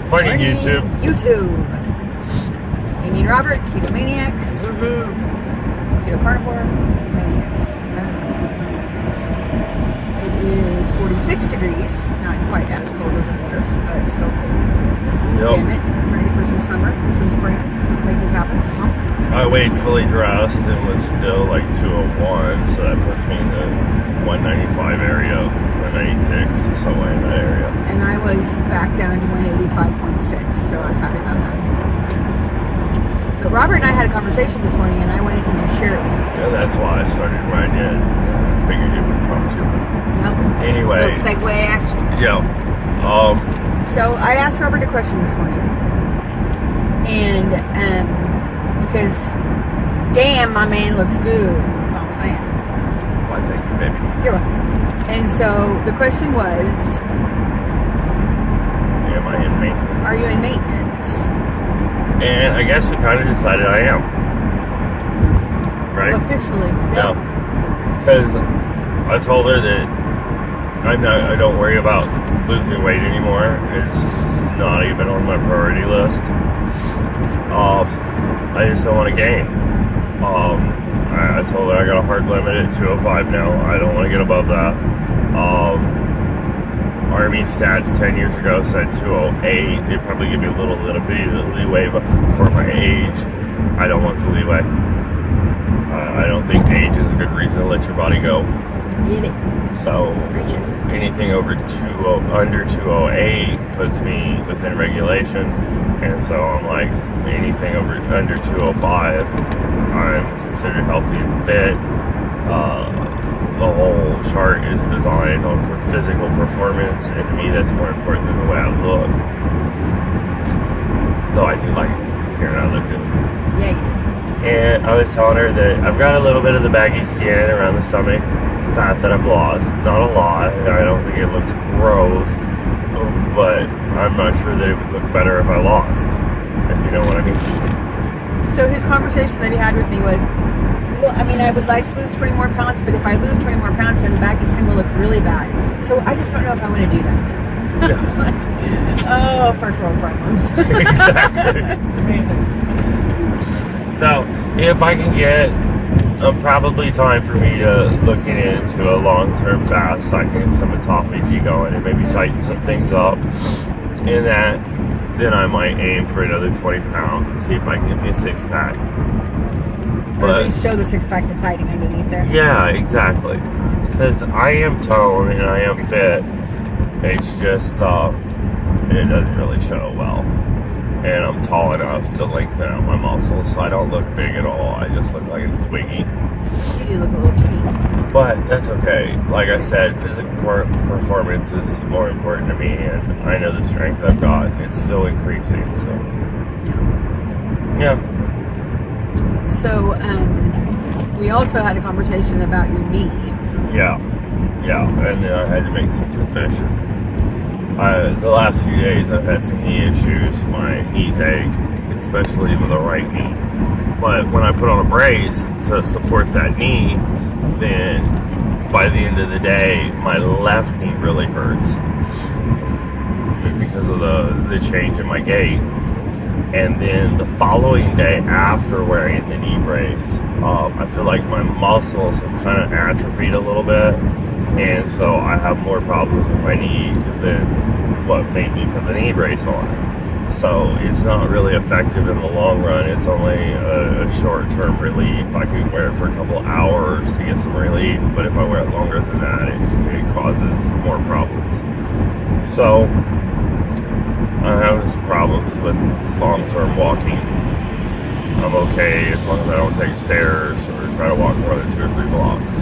Morning, YouTube. YouTube. Aimee and Robert, Keto Maniacs. Woohoo! Keto Carnivore Maniacs. It is 46 degrees. Not quite as cold as it was, but still cold. Damn it. I'm ready for some summer, some spring. Let's make this happen. I weighed fully dressed and was still like 201, so that puts me in the 195 area, 196, somewhere in that area. And I was back down to 185.6, so I was happy about that. But Robert and I had a conversation this morning, and I wanted him to share it with you. Yeah, that's why I started where I did. I figured it would prompt you. Yep. Anyway. Little segue action. Yeah. So I asked Robert a question this morning. And, because, damn, my man looks good. That's all I'm saying. Why, thank you, baby. You're welcome. And so the question was, am I in maintenance? are you in maintenance? And I guess we kind of decided I am. Right? Officially. No. Because I told her that I don't worry about losing weight anymore. It's not even on my priority list. I just don't want to gain. I told her I got a hard limit at 205 now. I don't want to get above that. Army stats 10 years ago said 208. They'd probably give me a little bit of leeway, but for my age, I don't want the leeway. I don't think age is a good reason to let your body go. Get it. So anything over under 208 puts me within regulation, and so I'm like, anything under 205, I'm considered healthy and fit. The whole chart is designed on physical performance, and to me that's more important than the way I look. Though I do like hearing I look good. Yeah, you do. And I was telling her that I've got a little bit of the baggy skin around the stomach, fat that I've lost. Not a lot. I don't think it looks gross, but I'm not sure that it would look better if I lost, if you know what I mean. So his conversation that he had with me was, well, I mean, I would like to lose 20 more pounds, but if I lose 20 more pounds, then the baggy skin will look really bad. So I just don't know if I want to do that. Yeah. Oh, first world problems. Exactly. It's amazing. So, if I can get probably time for me to looking into a long-term fast, I can get some autophagy going and maybe tighten some things up in that, then I might aim for another 20 pounds and see if I can get me a six-pack. Or at least show the six-pack that's hiding underneath there. Yeah, exactly. Because I am toned and I am fit. It's just, it doesn't really show well. And I'm tall enough to lengthen out my muscles, so I don't look big at all. I just look like a twiggy. You do look a little twiggy. But that's okay. Like I said, physical performance is more important to me, and I know the strength I've got. It's still increasing, so. Yeah. So, we also had a conversation about your knee. Yeah. And then I had to make some confession. The last few days I've had some knee issues. My knees ache, especially with the right knee. But when I put on a brace to support that knee, then by the end of the day, my left knee really hurts because of the change in my gait. And then the following day after wearing the knee brace, I feel like my muscles have kind of atrophied a little bit. And so I have more problems with my knee than what made me put the knee brace on. So it's not really effective in the long run. It's only a short-term relief. I can wear it for a couple hours to get some relief, but if I wear it longer than that, it causes more problems. So I have some problems with long-term walking. I'm okay as long as I don't take stairs or try to walk more than 2 or 3 blocks.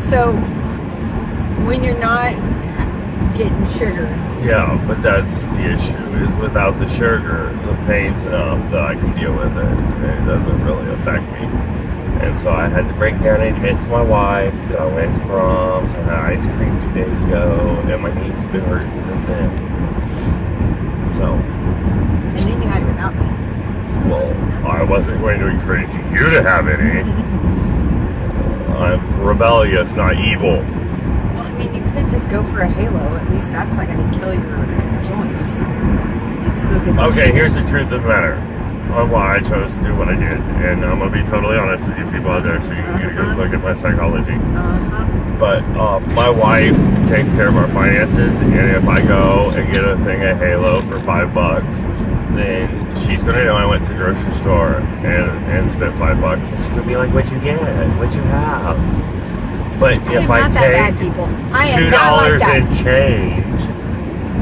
So, when you're not getting sugar. Yeah, but that's the issue, is without the sugar, the pain's enough that I can deal with it, and it doesn't really affect me. And so I had to break down and admit to my wife that I went to Brahms, I had ice cream 2 days ago, and my knees have been hurting since then. So. And then you had it without me. Well, I wasn't going to encourage you to have any. I'm rebellious, not evil. Well, I mean, you could just go for a halo. At least that's not going to kill your joints. Let's look at Okay, here's the truth of the matter on why I chose to do what I did. And I'm going to be totally honest with you people out there, so you can get a good look at my psychology. But my wife takes care of our finances, and if I go and get a thing of Halo for $5, then she's going to know I went to the grocery store and spent $5. And she's going to be like, what'd you get? What'd you have? But if I take $2 and change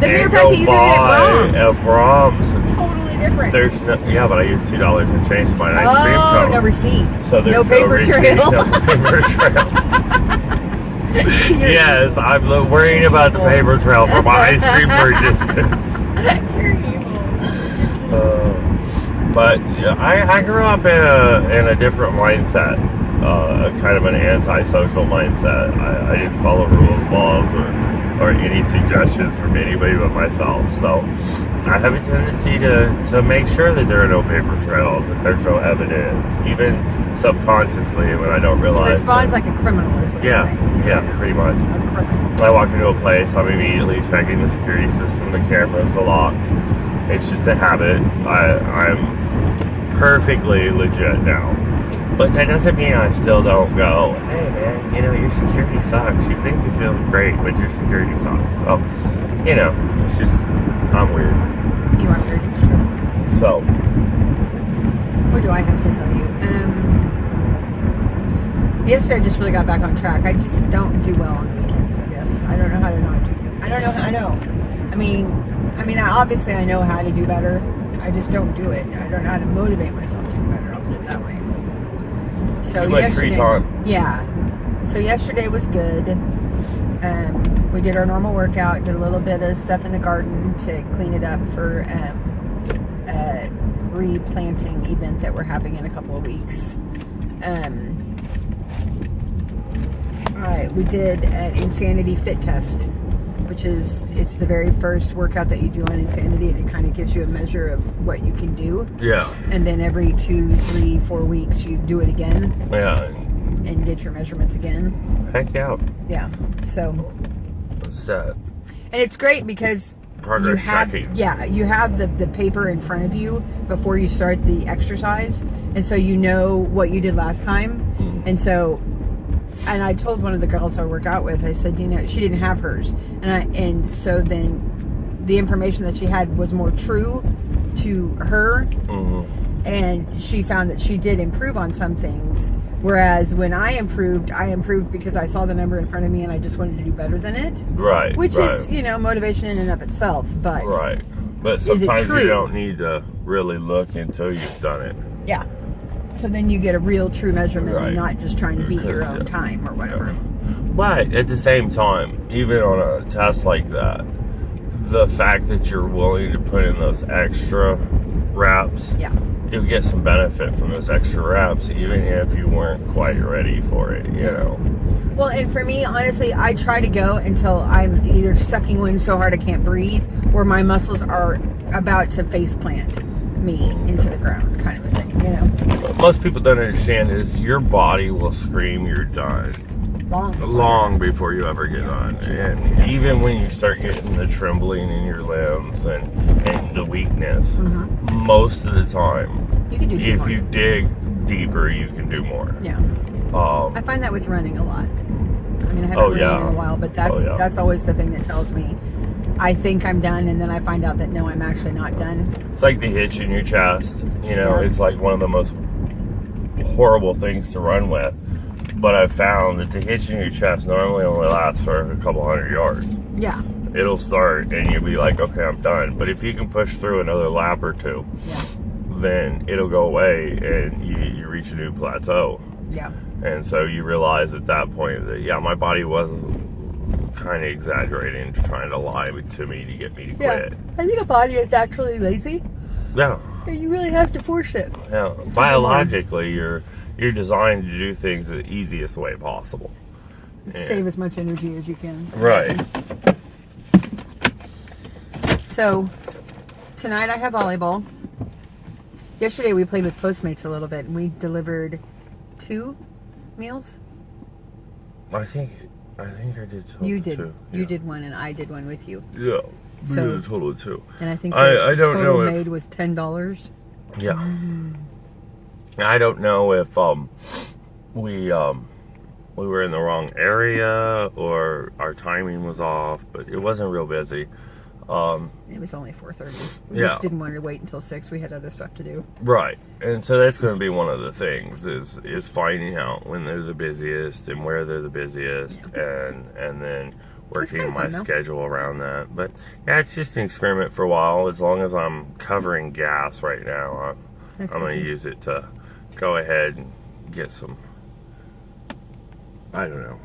and go buy a Brahms, totally different. there's no, yeah, but I used $2 and change to buy an ice cream cone. No receipt. So there's no paper receipt, trail. No paper trail. Yes, I'm worrying about the paper trail for my ice cream purchases. You're evil. But yeah, I grew up in a different mindset, kind of an antisocial mindset. I didn't follow rules, laws, or any suggestions from anybody but myself. So I have a tendency to make sure that there are no paper trails, that there's no evidence, even subconsciously when I don't realize. He responds like a criminal, is what you're saying. Yeah, pretty much. A criminal. I walk into a place, I'm immediately checking the security system, the cameras, the locks. It's just a habit. I'm perfectly legit now. But that doesn't mean I still don't go, hey man, your security sucks. You think you feel great, but your security sucks. So, it's just, I'm weird. You are weird, it's true. So. What do I have to tell you? Yesterday I just really got back on track. I just don't do well on the weekends, I guess. I don't know how to not do it. I know. I mean, obviously I know how to do better. I just don't do it. I don't know how to motivate myself to do better. I'll put it that way. So too much free time. Yeah. So yesterday was good. We did our normal workout. Did a little bit of stuff in the garden to clean it up for a replanting event that we're having in a couple of weeks. All right. We did an Insanity Fit Test, which is, it's the very first workout that you do on Insanity, and it kind of gives you a measure of what you can do. Yeah. And then every 2, 3, 4 weeks you do it again. Yeah. And get your measurements again. Heck yeah. Yeah. So. What's that? And it's great because progress tracking. Yeah, you have the paper in front of you before you start the exercise, and so you know what you did last time. And I told one of the girls I work out with, I said, she didn't have hers. And so then the information that she had was more true to her. Mm-hmm. And she found that she did improve on some things. Whereas when I improved because I saw the number in front of me and I just wanted to do better than it. Right. Which is, motivation in and of itself. But right. But sometimes you don't need to really look until you've done it. Yeah. So then you get a real true measurement, right. And not just trying to beat your own time or whatever. Yeah. But at the same time, even on a test like that, the fact that you're willing to put in those extra reps, you'll get some benefit from those extra reps, even if you weren't quite ready for it, Well, and for me, honestly, I try to go until I'm either sucking wind so hard I can't breathe, or my muscles are about to face plant me into the ground, kind of a thing, What most people don't understand is your body will scream you're done long before you ever get done. And even when you start getting the trembling in your limbs and the weakness, most of the time, you can do if you dig deeper, you can do more. Yeah. I find that with running a lot. I mean, I haven't run in a while, but that's always the thing that tells me I think I'm done, and then I find out that no, I'm actually not done. It's like the hitch in your chest. It's like one of the most horrible things to run with. But I've found that the hitch in your chest normally only lasts for a couple 100 yards. Yeah. It'll start, and you'll be like, okay, I'm done. But if you can push through another lap or two, then it'll go away, and you reach a new plateau. Yeah. And so you realize at that point that, my body was kind of exaggerating, trying to lie to me to get me to quit. I think a body is naturally lazy. Yeah. And you really have to force it. Yeah. Biologically, you're designed to do things the easiest way possible. Save as much energy as you can. Right. So, tonight I have volleyball. Yesterday we played with Postmates a little bit, and we delivered 2 meals. I think I did. You did. 2. You did one, and I did one with you. Yeah. We did a total of 2. And I think I don't total know if, made was $10. Yeah. I don't know if we were in the wrong area or our timing was off, but it wasn't real busy. It was only 4:30. We just didn't want to wait until 6. We had other stuff to do. Right. And so that's going to be one of the things is finding out when they're the busiest and where they're the busiest, and then working my schedule around that. But yeah, it's just an experiment for a while. As long as I'm covering gas right now, I'm going to use it to go ahead and get some, I don't know,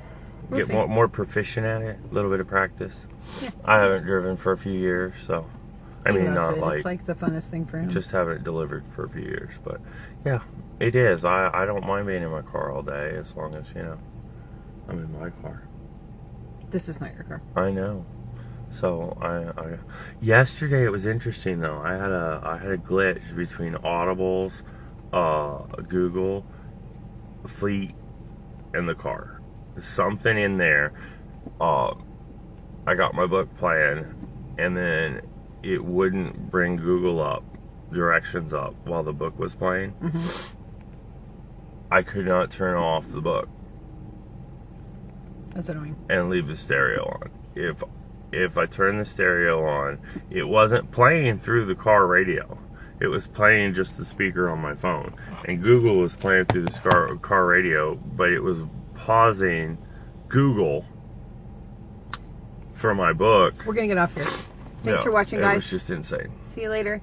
get more proficient at it, a little bit of practice. Yeah. I haven't driven for a few years, so I mean, not like, it's like the funnest thing for him. Just haven't delivered for a few years, but yeah, it is. I don't mind being in my car all day as long as, you know, I'm in my car. This is not your car. I know. So I yesterday it was interesting though. I had a glitch between Audibles, Google, Fleet, and the car. Something in there. I got my book playing, and then it wouldn't bring Google up, directions up while the book was playing. Mm-hmm. I could not turn off the book. That's annoying. And leave the stereo on. If I turned the stereo on, it wasn't playing through the car radio. It was playing just the speaker on my phone. And Google was playing through the car radio, but it was pausing Google for my book. We're going to get off here. Thanks for watching, guys. It was just insane. See you later.